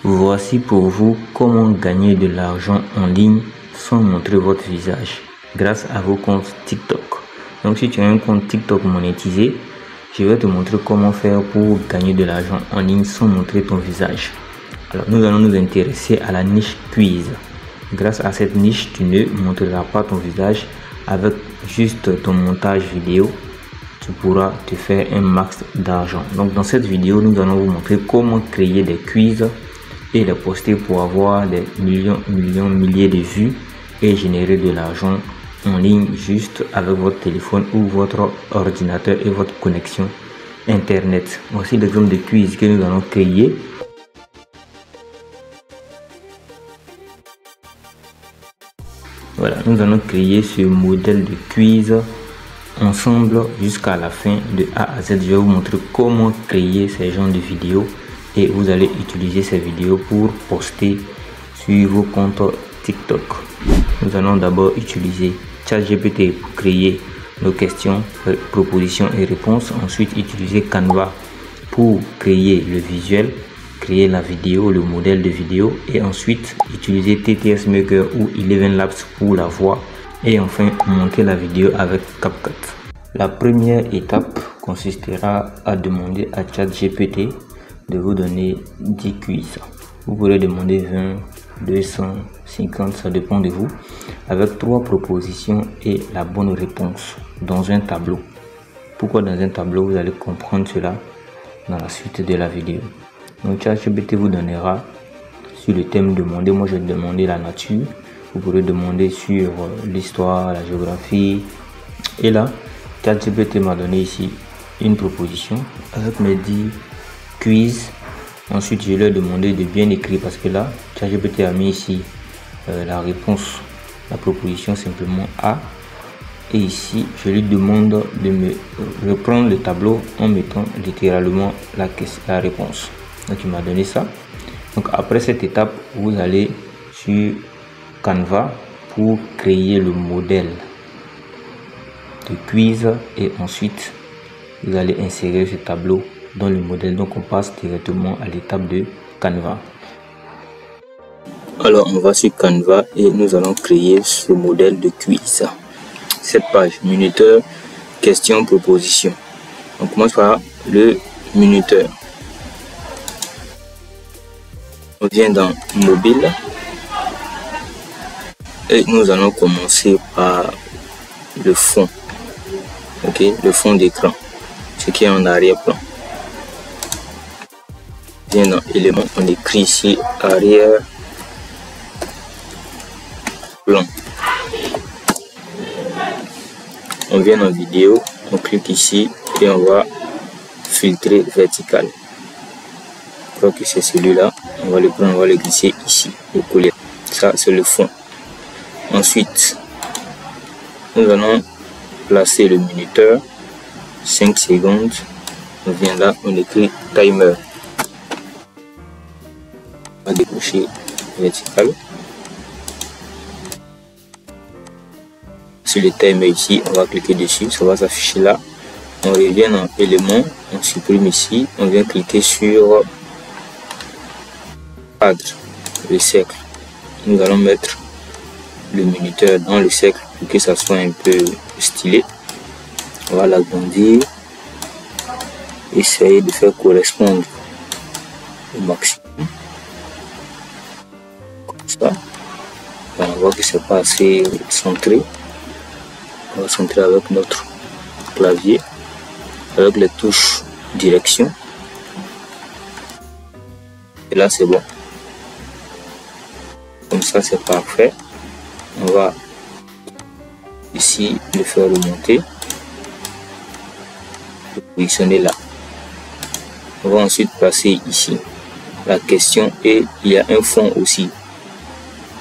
Voici pour vous comment gagner de l'argent en ligne sans montrer votre visage grâce à vos comptes TikTok. Donc si tu as un compte TikTok monétisé, je vais te montrer comment faire pour gagner de l'argent en ligne sans montrer ton visage. Alors nous allons nous intéresser à la niche quiz. Grâce à cette niche, tu ne montreras pas ton visage. Avec juste ton montage vidéo, tu pourras te faire un max d'argent. Donc dans cette vidéo, nous allons vous montrer comment créer des quiz et les poster pour avoir des milliers de vues et générer de l'argent en ligne juste avec votre téléphone ou votre ordinateur et votre connexion internet. Voici l'exemple de quiz que nous allons créer. Voilà, nous allons créer ce modèle de quiz ensemble jusqu'à la fin de A à Z. Je vais vous montrer comment créer ces genres de vidéos et vous allez utiliser ces vidéos pour poster sur vos comptes TikTok. Nous allons d'abord utiliser ChatGPT pour créer nos questions, propositions et réponses. Ensuite, utiliser Canva pour créer le visuel, créer la vidéo, le modèle de vidéo. Et ensuite, utiliser TTS Maker ou Eleven Labs pour la voix. Et enfin, monter la vidéo avec CapCut. La première étape consistera à demander à ChatGPT de vous donner 10 quiz. Vous pourrez demander 20, 200, 50, ça dépend de vous, avec 3 propositions et la bonne réponse dans un tableau. Pourquoi dans un tableau? Vous allez comprendre cela dans la suite de la vidéo. Donc ChatGPT vous donnera sur le thème demandé. Moi, je vais demander la nature. Vous pourrez demander sur l'histoire, la géographie. Et là, ChatGPT m'a donné ici une proposition avec mes 10 quiz. Ensuite, je leur ai demandé de bien écrire parce que là, ChatGPT a mis ici la réponse, la proposition simplement A. Et ici, je lui demande de me reprendre le tableau en mettant littéralement la réponse. Donc, il m'a donné ça. Donc, après cette étape, vous allez sur Canva pour créer le modèle de quiz et ensuite, vous allez insérer ce tableau dans le modèle. Donc on passe directement à l'étape de Canva. Alors on va sur Canva et nous allons créer ce modèle de quiz. Cette page minuteur, question, proposition. On commence par le minuteur. On vient dans mobile et nous allons commencer par le fond. Ok, le fond d'écran, ce qui est en arrière-plan. Vient dans élément, on écrit ici arrière plan. On vient dans vidéo, on clique ici et on va filtrer vertical. Je crois que c'est celui-là. On va le prendre, on va le glisser ici, le coller. Ça c'est le fond. Ensuite, nous allons placer le minuteur 5 secondes. On vient là, on écrit timer. On va décrocher vertical. Sur le timer ici, on va cliquer dessus, ça va s'afficher là. On revient dans élément, on supprime ici, on vient cliquer sur cadre, le cercle. Nous allons mettre le minuteur dans le cercle pour que ça soit un peu stylé. On va l'agrandir, essayer de faire correspondre au maximum. Comme ça, on voit que c'est pas assez centré. On va centrer avec notre clavier, avec les touches direction. Et là c'est bon. Comme ça c'est parfait. On va ici le faire remonter, le positionner là. On va ensuite passer ici la question et il y a un fond aussi.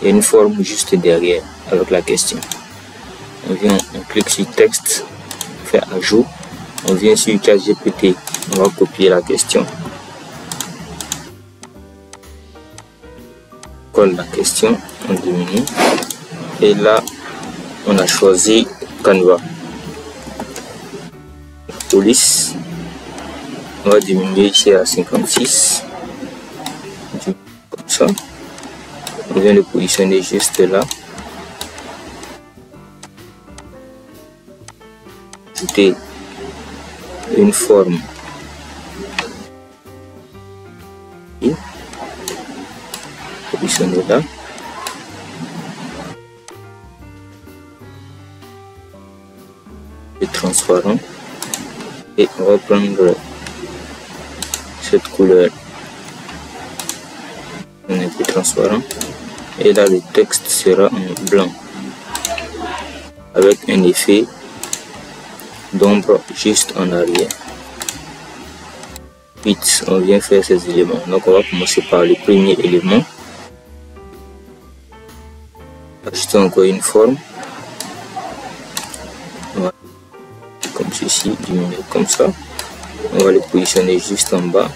Il y a une forme juste derrière avec la question. On vient, on clique sur texte, on fait ajout, on vient sur ChatGPT, on va copier la question. On colle la question, on diminue et là on a choisi Canva. Police, on va diminuer ici à 56. ça. On vient le positionner juste là. Ajouter une forme. Et positionner là. Le transparent. Et on va prendre cette couleur. On est un peu transparent. Et là, le texte sera en blanc. Avec un effet d'ombre juste en arrière. Vite, on vient faire ces éléments. Donc on va commencer par le premier élément. Ajouter encore une forme. Voilà. Comme ceci, diminuer comme ça. On va le positionner juste en bas.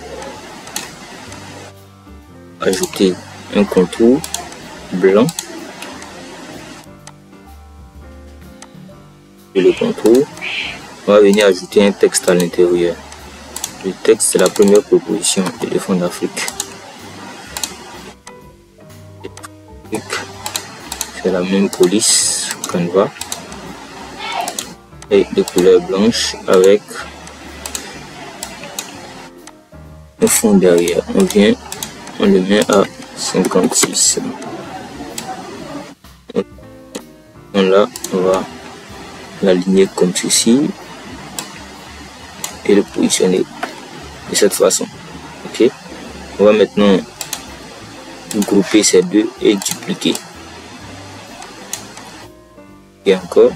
Ajouter un contour blanc. Et le contour. On va venir ajouter un texte à l'intérieur. Le texte, c'est la première proposition, éléphant d'Afrique. C'est la même police Canva. Et de couleur blanche avec un fond derrière. On vient, on le met à 56. Là, on va l'aligner comme ceci et le positionner de cette façon. Ok, on va maintenant grouper ces deux et dupliquer. Et encore,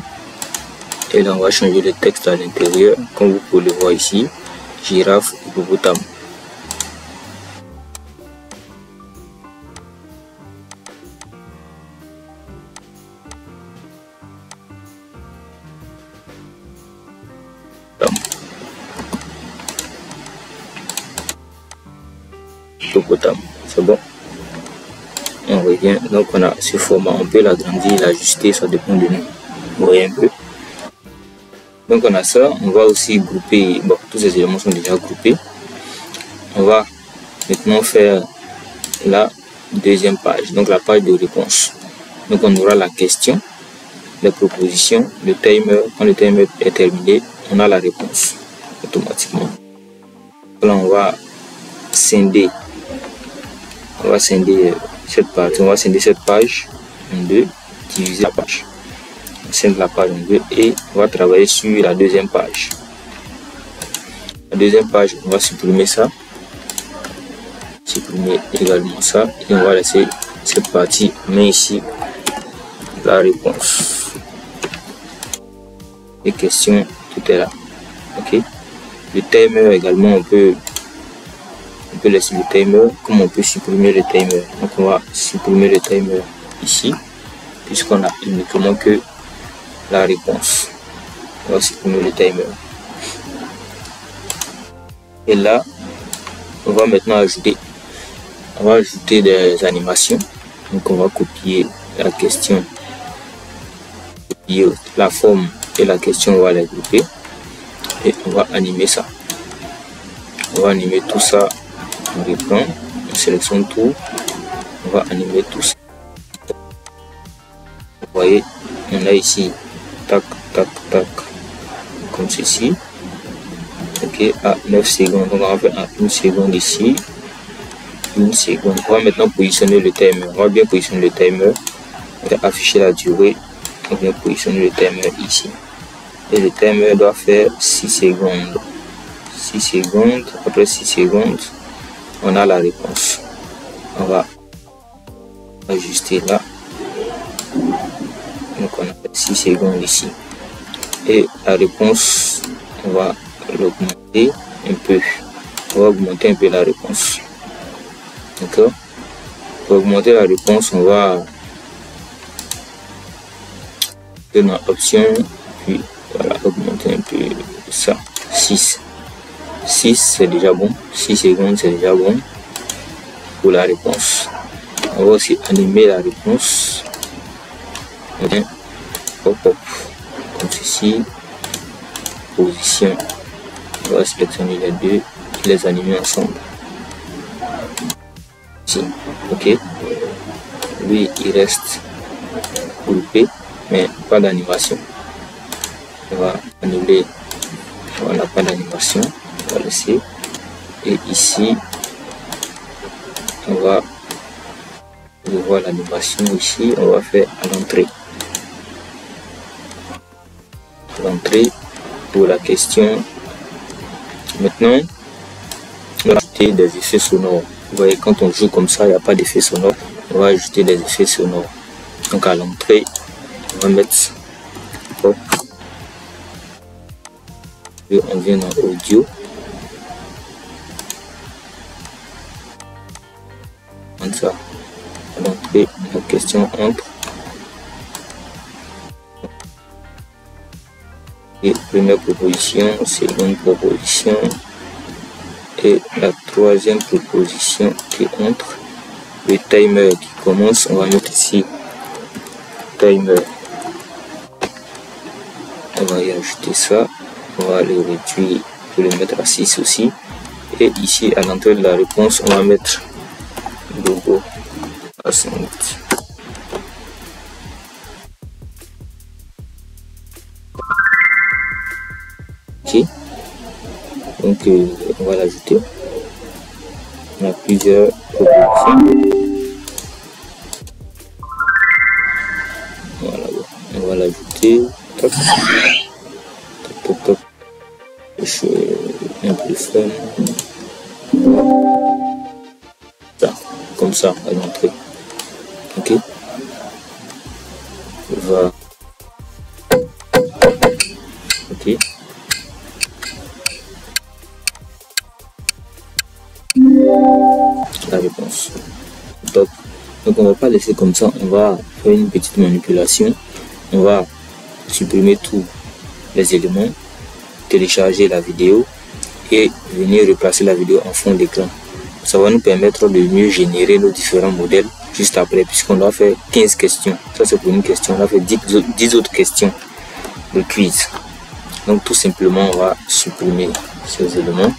et là on va changer le texte à l'intérieur, comme vous pouvez le voir ici, girafe hippopotame. C'est bon, on revient. Donc on a ce format, on peut l'agrandir, l'ajuster, ça dépend de nous. Vous voyez un peu. Donc on a ça, on va aussi grouper. Bon, tous ces éléments sont déjà groupés. On va maintenant faire la deuxième page, donc la page de réponse. Donc on aura la question, les propositions, le timer. Quand le timer est terminé, on a la réponse automatiquement. Là on va scinder. On va scinder cette partie, on va scinder cette page en deux, diviser la page. On scinde la page en deux et on va travailler sur la deuxième page. La deuxième page, on va supprimer ça, supprimer également ça et on va laisser cette partie, mais ici la réponse. Les questions, tout est là. Ok. Le timer également, on peut laisser le timer, comme on peut supprimer le timer. Donc on va supprimer le timer ici, puisqu'on a uniquement que la réponse. On va supprimer le timer. Et là, on va maintenant ajouter des animations. Donc on va copier la question, copier la forme et la question, on va les grouper et on va animer ça. On va animer tout ça. On reprend, on sélectionne tout, on va animer tout ça. Vous voyez, on a ici, tac, tac, tac, comme ceci. Ok, à 9 secondes, donc on va faire à 1 seconde ici, 1 seconde. On va maintenant positionner le timer. On va bien positionner le timer, on va afficher la durée, on vient positionner le timer ici. Et le timer doit faire 6 secondes. 6 secondes, après 6 secondes. On a la réponse. On va ajuster là. Donc on a 6 secondes ici. Et la réponse, on va l'augmenter un peu. On va augmenter un peu la réponse. D'accord. Pour augmenter la réponse, on va dans option, puis voilà, augmenter un peu ça. 6 c'est déjà bon, 6 secondes c'est déjà bon pour la réponse. On va aussi animer la réponse. Okay. Hop, hop. Comme ceci, position. On va sélectionner les deux et les animer ensemble. ici. Ok, lui il reste groupé mais pas d'animation. On va annuler, voilà, pas d'animation, on va laisser. Et ici on va voir l'animation. Ici on va faire à l'entrée pour la question. Maintenant on va ajouter des effets sonores. Vous voyez, quand on joue comme ça, il n'y a pas d'effet sonore. On va ajouter des effets sonores. Donc à l'entrée on va mettre, hop, et on vient dans audio, comme ça. À l'entrée la question entre, et première proposition, seconde proposition et la troisième proposition qui entre. Le timer qui commence, on va mettre ici timer. On va y ajouter ça, on va le réduire pour le mettre à 6 aussi. Et ici à l'entrée de la réponse, on va mettre logo à 5. Ok, donc on va l'ajouter. On a plusieurs propositions. Voilà, on va l'ajouter. Top. Top, top. Je suis un peu fun. Ça, comme ça à l'entrée. Ok. On va. Ok. La réponse. Top. Donc on va pas laisser comme ça, on va faire une petite manipulation. On va supprimer tous les éléments, télécharger la vidéo et venir replacer la vidéo en fond d'écran. Ça va nous permettre de mieux générer nos différents modèles juste après, puisqu'on doit faire 15 questions. Ça c'est pour une question, on va faire 10 autres questions de quiz. Donc tout simplement on va supprimer ces éléments.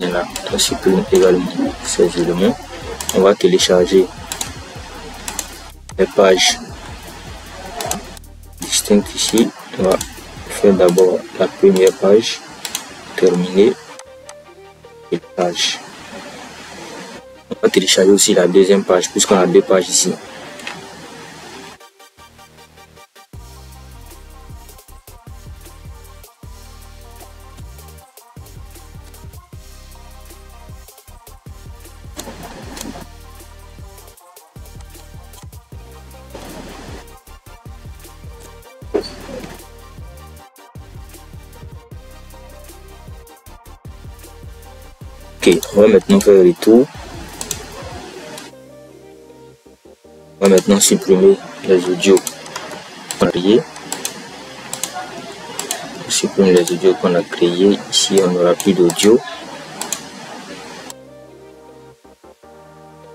Et là, on supprime également ces éléments. On va télécharger les pages distinctes ici. On va faire d'abord la première page, terminer les pages. On va télécharger aussi la deuxième page puisqu'on a deux pages ici. Ok, on va maintenant faire le retour. On va maintenant supprimer les audios qu'on a créés. On supprime les audios qu'on a créés. Ici, on n'aura plus d'audio.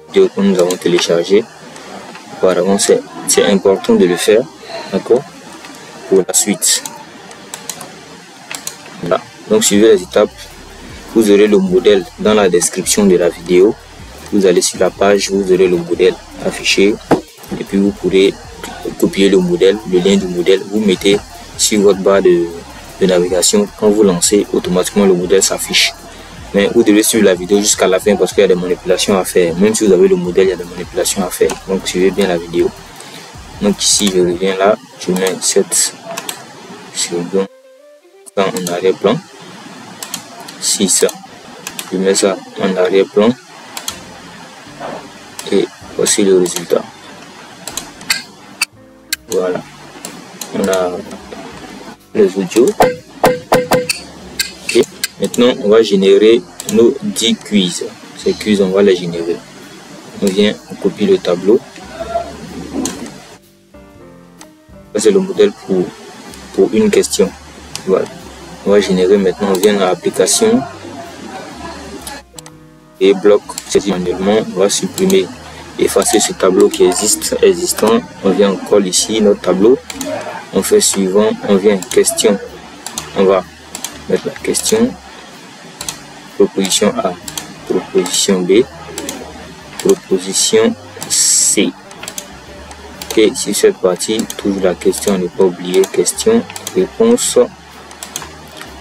Audio que nous avons téléchargé. Apparemment, c'est important de le faire, d'accord, pour la suite. Voilà. Donc, suivez les étapes. Vous aurez le modèle dans la description de la vidéo. Vous allez sur la page, vous aurez le modèle affiché et puis vous pourrez copier le modèle, le lien du modèle, vous mettez sur votre barre de navigation. Quand vous lancez, automatiquement le modèle s'affiche. Mais vous devez suivre la vidéo jusqu'à la fin parce qu'il y a des manipulations à faire. Même si vous avez le modèle, il y a des manipulations à faire. Donc suivez bien la vidéo. Donc ici, je reviens là, je mets 7 secondes en arrière-plan. 6, je mets ça en arrière-plan et voici le résultat. Voilà, on a les audios. Et maintenant on va générer nos 10 quiz. Ces quiz on va les générer. On vient, on copie le tableau. Ça c'est le modèle pour une question. Voilà. On va générer maintenant, on vient dans l'application et bloc manuellement. On va supprimer, effacer ce tableau qui existant. On vient, on colle ici notre tableau. On fait suivant, on vient question. On va mettre la question, proposition A, proposition B. proposition C. Et sur cette partie, toujours la question, ne pas oublier question, réponse.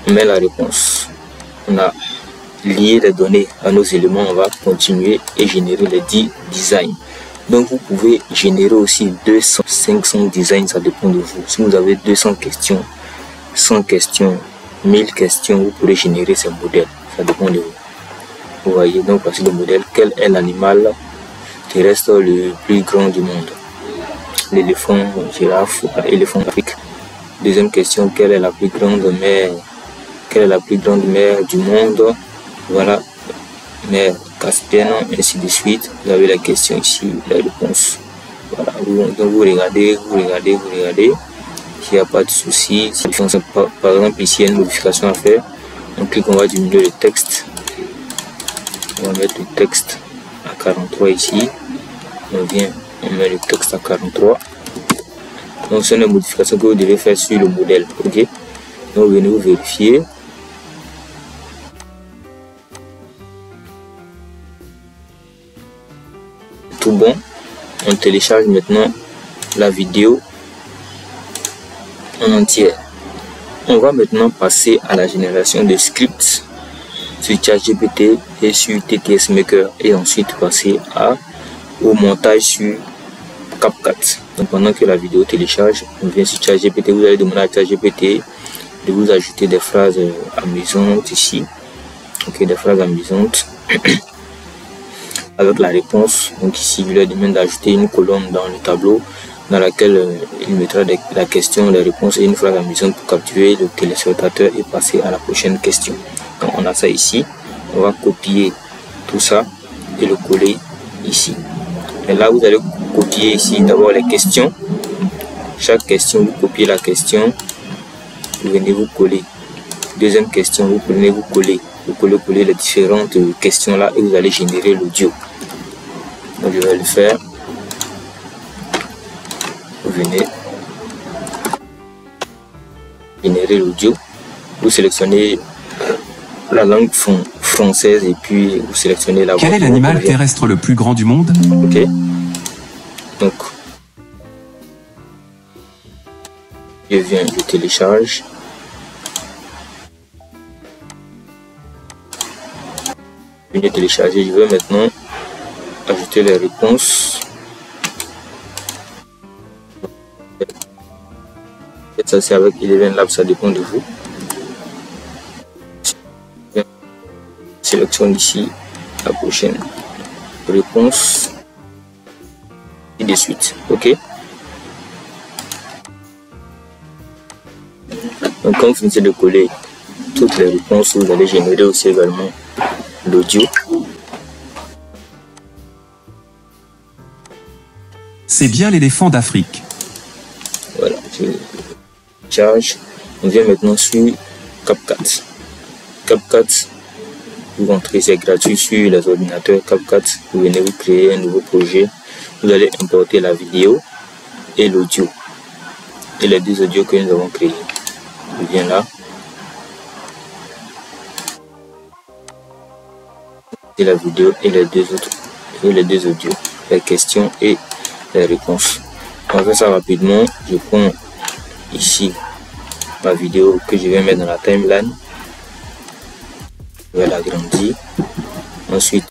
On met la réponse. On a lié les données à nos éléments. On va continuer et générer les 10 designs. Donc vous pouvez générer aussi 200, 500 designs, ça dépend de vous. Si vous avez 200 questions, 100 questions, 1000 questions, vous pourrez générer ces modèles. Ça dépend de vous. Vous voyez, donc voici le modèle. Quel est l'animal terrestre le plus grand du monde? L'éléphant, girafe, éléphant d'Afrique. Deuxième question, quelle est la plus grande mer? Quelle est la plus grande mer du monde? Voilà, mer Caspienne, ainsi de suite. Vous avez la question ici, la réponse. Voilà, donc vous regardez. S'il n'y a pas de souci, par exemple ici il y a une modification à faire. On clique, on va diminuer le texte. On va mettre le texte à 43 ici. On vient, on met le texte à 43. Donc c'est une modification que vous devez faire sur le modèle. Ok. Donc venez vous vérifier. Tout bon. On télécharge maintenant la vidéo en entière. On va maintenant passer à la génération de scripts sur ChatGPT et sur TTS Maker et ensuite passer au montage sur CapCut. Donc pendant que la vidéo télécharge, on vient sur ChatGPT, vous allez demander à ChatGPT de vous ajouter des phrases amusantes ici. Ok, des phrases amusantes avec la réponse. Donc ici, je lui demande d'ajouter une colonne dans le tableau dans laquelle il mettra la question, les réponses et une phrase amusante pour capturer le téléspectateur et passer à la prochaine question. Donc on a ça ici. On va copier tout ça et le coller ici. Et là, vous allez copier ici d'abord les questions. Chaque question, vous copiez la question. Vous venez vous coller. Deuxième question, vous prenez, vous collez. Vous collez les différentes questions là et vous allez générer l'audio. Donc je vais le faire. Vous venez générer l'audio. Vous sélectionnez la langue française et puis vous sélectionnez la voix. Quel est l'animal terrestre le plus grand du monde? Ok. Donc je viens, je télécharge. Je viens télécharger. Je vais maintenant ajouter les réponses. Ça c'est avec Eleven Lab, ça dépend de vous. Sélectionne ici la prochaine réponse et de suite. Ok. Donc quand vous finissez de coller toutes les réponses, vous allez générer aussi également l'audio. C'est bien l'éléphant d'Afrique. Voilà, je charge. On vient maintenant sur CapCut. CapCut, vous rentrez, c'est gratuit sur les ordinateurs CapCut. Vous venez vous créer un nouveau projet. Vous allez importer la vidéo et l'audio. Et les deux audios que nous avons créés. Je viens là. Et la vidéo et les deux autres. Et les deux audios. Les questions et les réponses. On va faire ça rapidement. Je prends ici ma vidéo que je vais mettre dans la timeline. Je vais l'agrandir. Ensuite,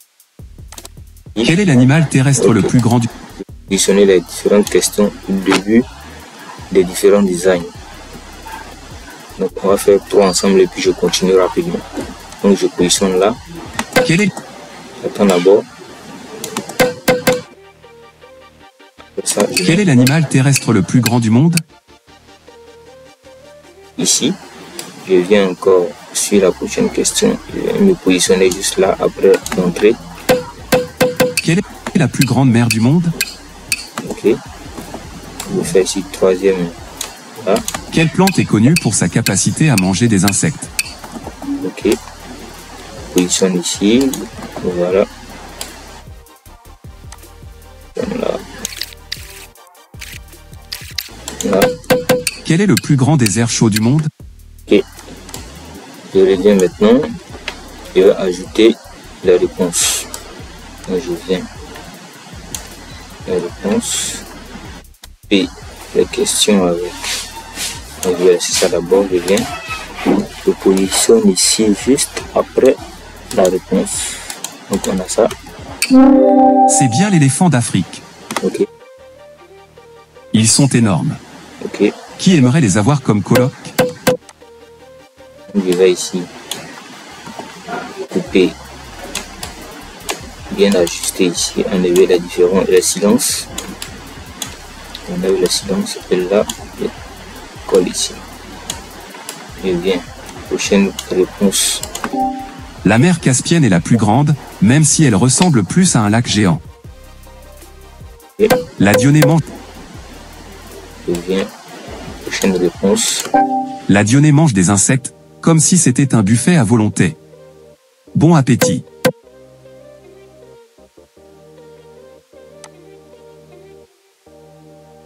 quel est l'animal terrestre le plus grand du monde? Positionner les différentes questions au début des différents designs. Donc on va faire 3 ensemble et puis je continue rapidement. Donc je positionne là. J'attends d'abord. Quel est l'animal terrestre le plus grand du monde? Ici, je viens encore sur la prochaine question. Je vais me positionner juste là après l'entrée. Quelle est la plus grande mer du monde? Ok. Je vais faire ici troisième. Là. Quelle plante est connue pour sa capacité à manger des insectes? Ok. Positionne ici. Voilà. Là. Là. Quel est le plus grand désert chaud du monde? Ok. Je reviens maintenant. Je vais ajouter la réponse. Donc je viens les réponses et les questions avec. Donc, je vais laisser ça d'abord, je viens. Je positionne ici juste après la réponse. Donc on a ça. C'est bien l'éléphant d'Afrique. Ok. Ils sont énormes. Ok. Qui aimerait les avoir comme coloc? Je vais ici couper, bien ajuster ici, enlever la différence, le silence. On a eu le silence et là, je colle ici. Je viens. Prochaine réponse. La mer Caspienne est la plus grande, même si elle ressemble plus à un lac géant. Et La Dionée mange. je viens. Prochaine réponse. La Dionée mange des insectes, comme si c'était un buffet à volonté. Bon appétit.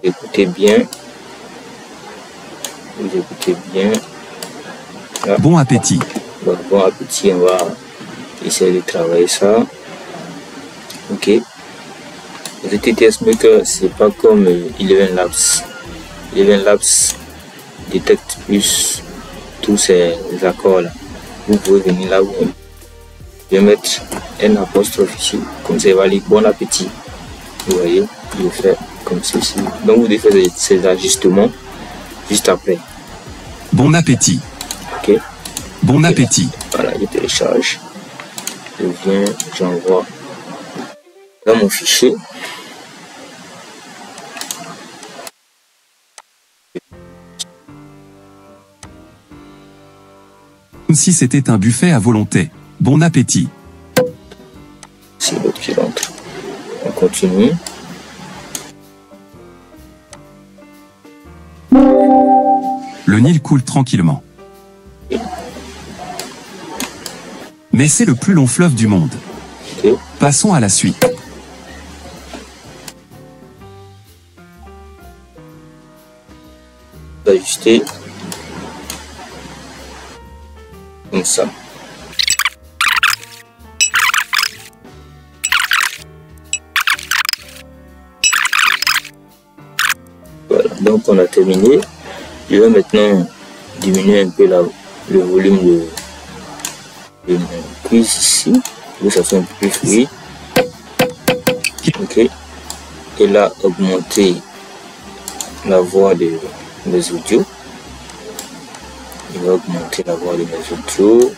Écoutez bien. Vous écoutez bien. Là. Bon appétit. Donc, bon appétit, on va essayer de travailler ça. Ok. Le TTS Maker, c'est pas comme Eleven Labs. Eleven Labs détecte plus tous ces accords là. Vous pouvez venir là où je vais mettre un apostrophe ici, comme ça il va lire bon appétit. Vous voyez, je fais comme ceci. Donc vous devez faire ces ajustements juste après. Bon appétit. Ok. Bon appétit. Voilà, je télécharge. Je viens, j'envoie dans mon fichier. Comme si c'était un buffet à volonté. Bon appétit. C'est l'autre qui rentre. On continue. Le Nil coule tranquillement. Mais c'est le plus long fleuve du monde. Ok. Passons à la suite. Ajuster comme ça. Voilà, donc on a terminé. Je vais maintenant diminuer un peu le volume de mon quiz ici, pour que ça soit un peu plus fluide. Ok. Et là, augmenter la voix de mes audios. Je vais augmenter la voix de mes audios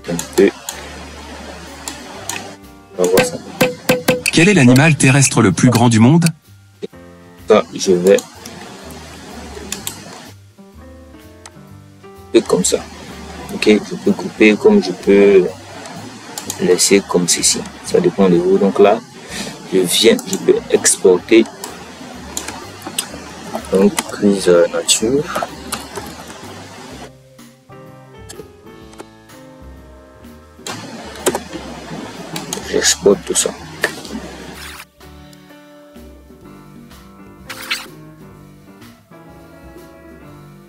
un peu. On va voir ça. Quel est l'animal terrestre le plus grand du monde? Ça, je vais comme ça. Ok, je peux couper comme je peux laisser comme ceci. Ça dépend de vous. Donc là, je peux exporter. Donc, quiz nature. J'exporte tout ça.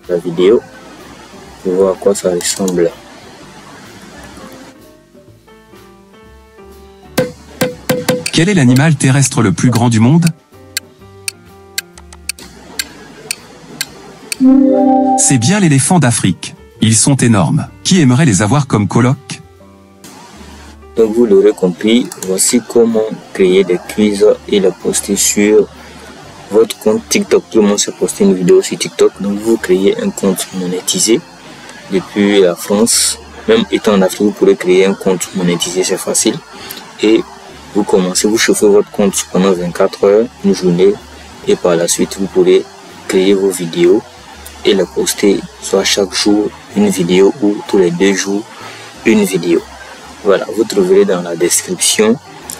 La vidéo, pour voir à quoi ça ressemble. Quel est l'animal terrestre le plus grand du monde? C'est bien l'éléphant d'Afrique. Ils sont énormes. Qui aimerait les avoir comme coloc? Donc vous l'aurez compris, voici comment créer des quiz et les poster sur votre compte TikTok. Tout le monde s'est posté une vidéo sur TikTok. Donc vous créez un compte monétisé depuis la France. Même étant en Afrique, vous pourrez créer un compte monétisé, c'est facile. Et vous commencez, vous chauffez votre compte pendant 24 heures, une journée. Et par la suite, vous pourrez créer vos vidéos et les poster soit chaque jour une vidéo ou tous les 2 jours une vidéo. Voilà, vous trouverez dans la description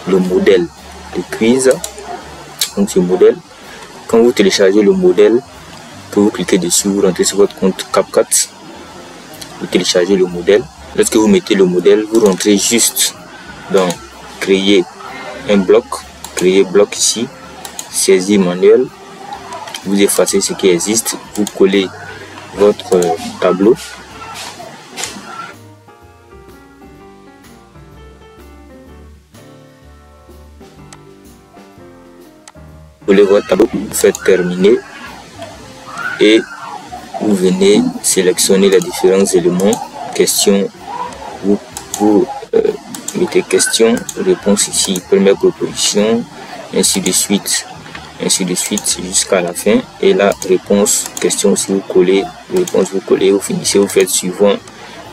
le modèle de quiz. Donc ce modèle, quand vous téléchargez le modèle, que vous cliquez dessus, vous rentrez sur votre compte CapCut, vous téléchargez le modèle. Lorsque vous mettez le modèle, vous rentrez juste dans créer un bloc, créer bloc ici, saisir manuel, vous effacez ce qui existe, vous collez votre tableau. collez votre tableau, vous faites terminer et vous venez sélectionner les différents éléments. Question, vous mettez question, réponse ici, première proposition, ainsi de suite jusqu'à la fin. Et la réponse, question, si vous collez, réponse vous collez, vous finissez, vous faites suivant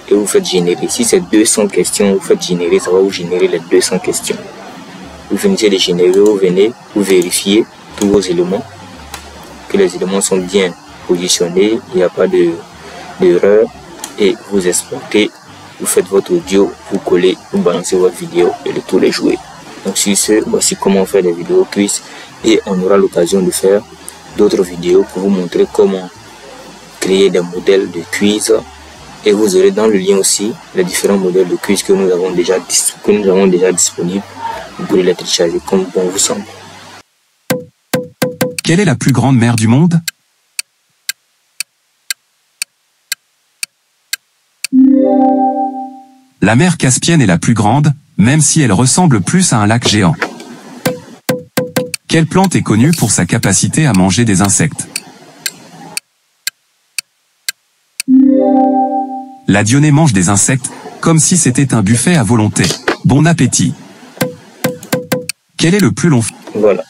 et vous faites générer. Si c'est 200 questions, vous faites générer, ça va vous générer les 200 questions. Vous finissez de générer, vous venez, vous vérifiez tous vos éléments, que les éléments sont bien positionnés, il n'y a pas d'erreur, et vous exportez, vous faites votre audio, vous collez, vous balancez votre vidéo et le tour est joué. Donc sur ce, voici comment faire des vidéos quiz, et on aura l'occasion de faire d'autres vidéos pour vous montrer comment créer des modèles de quiz, et vous aurez dans le lien aussi les différents modèles de quiz que nous avons déjà disponibles. Vous pouvez les télécharger comme bon vous semble. Quelle est la plus grande mer du monde? La mer Caspienne est la plus grande, même si elle ressemble plus à un lac géant. Quelle plante est connue pour sa capacité à manger des insectes? La Dionée mange des insectes, comme si c'était un buffet à volonté. Bon appétit! Quel est le plus long? Voilà.